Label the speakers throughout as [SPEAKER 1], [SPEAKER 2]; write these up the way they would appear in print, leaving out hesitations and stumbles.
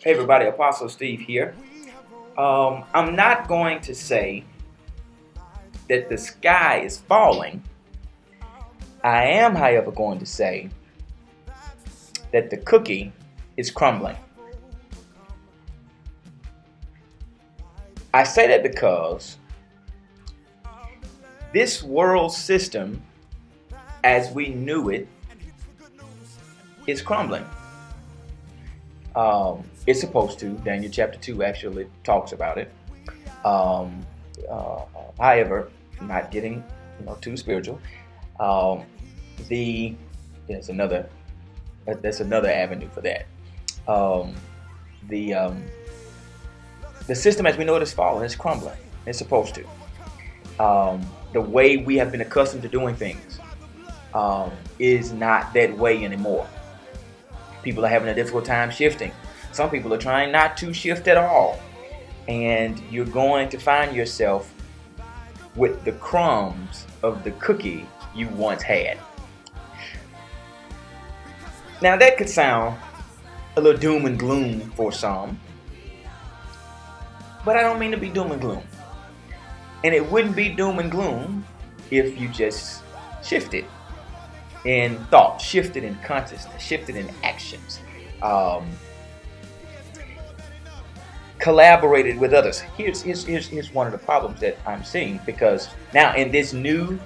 [SPEAKER 1] Hey everybody, Apostle Steve here. I'm not going to say that the sky is falling. I am, however, going to say that the cookie is crumbling. I say that because this world system, as we knew it, is crumbling. It's supposed to. Daniel chapter 2 actually talks about it. However, not getting too spiritual. There's another avenue for that. The system as we know it is falling. It's crumbling. It's supposed to. The way we have been accustomed to doing things is not that way anymore. People are having a difficult time shifting. Some people are trying not to shift at all. And you're going to find yourself with the crumbs of the cookie you once had. Now that could sound a little doom and gloom for some. But I don't mean to be doom and gloom. And it wouldn't be doom and gloom if you just shifted in thought, shifted in consciousness, shifted in actions, collaborated with others. Here's one of the problems that I'm seeing, because now in this new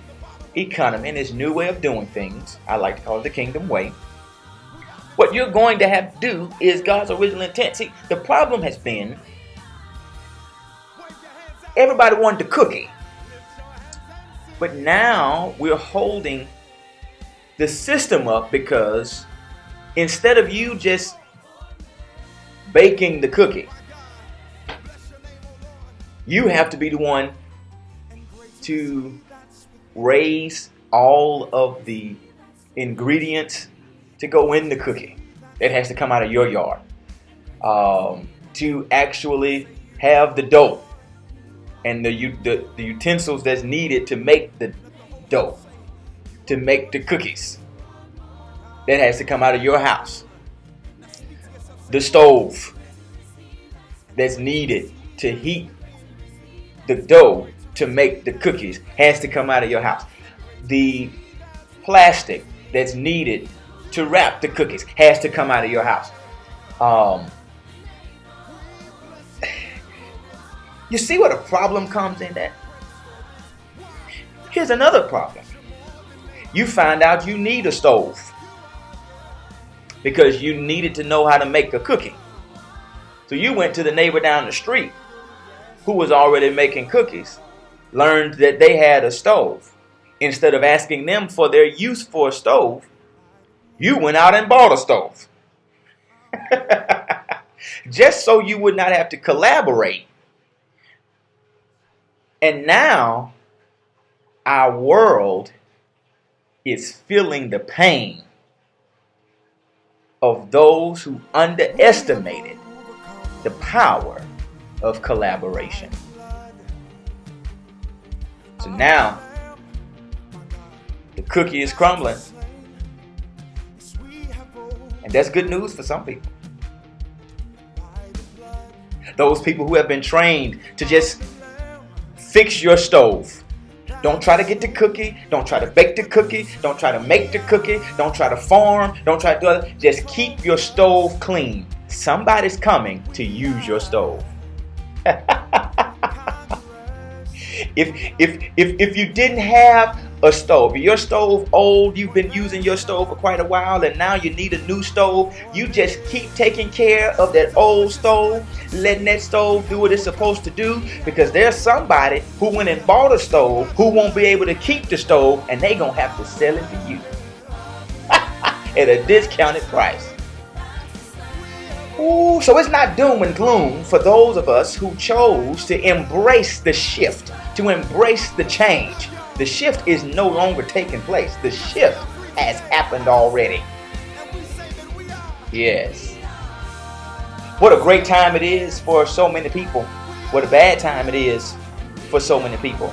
[SPEAKER 1] economy, in this new way of doing things, I like to call it the kingdom way, what you're going to have to do is God's original intent. See, the problem has been everybody wanted the cookie, but now we're holding the system up, because instead of you just baking the cookie, you have to be the one to raise all of the ingredients to go in the cookie. That has to come out of your yard. To actually have the dough and the utensils that's needed to make the dough, to make the cookies. That has to come out of your house. The stove that's needed to heat the dough to make the cookies has to come out of your house. The plastic that's needed to wrap the cookies has to come out of your house. You see what a problem comes in that? Here's another problem. You find out you need a stove because you needed to know how to make a cookie. So you went to the neighbor down the street who was already making cookies, learned that they had a stove. Instead of asking them for their use for a stove, you went out and bought a stove. Just so you would not have to collaborate. And now our world is feeling the pain of those who underestimated the power of collaboration. So now the cookie is crumbling. And that's good news for some people. Those people who have been trained to just fix your stove. Don't try to get the cookie. Don't try to bake the cookie. Don't try to make the cookie. Don't try to farm. Don't try to do it. Just keep your stove clean. Somebody's coming to use your stove. If you didn't have a stove, your stove old, you've been using your stove for quite a while, and now you need a new stove, you just keep taking care of that old stove, letting that stove do what it's supposed to do, because there's somebody who went and bought a stove who won't be able to keep the stove, and they gonna have to sell it to you at a discounted price. Ooh, so it's not doom and gloom for those of us who chose to embrace the shift, to embrace the change. The shift is no longer taking place. The shift has happened already. Yes. What a great time it is for so many people. What a bad time it is for so many people.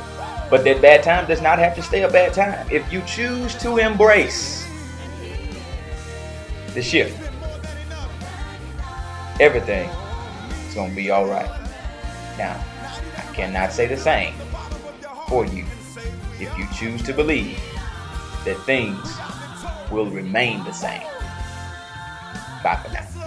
[SPEAKER 1] But that bad time does not have to stay a bad time if you choose to embrace the shift. everything is going to be all right. Now, I cannot say the same for you if you choose to believe that things will remain the same. Bye for now.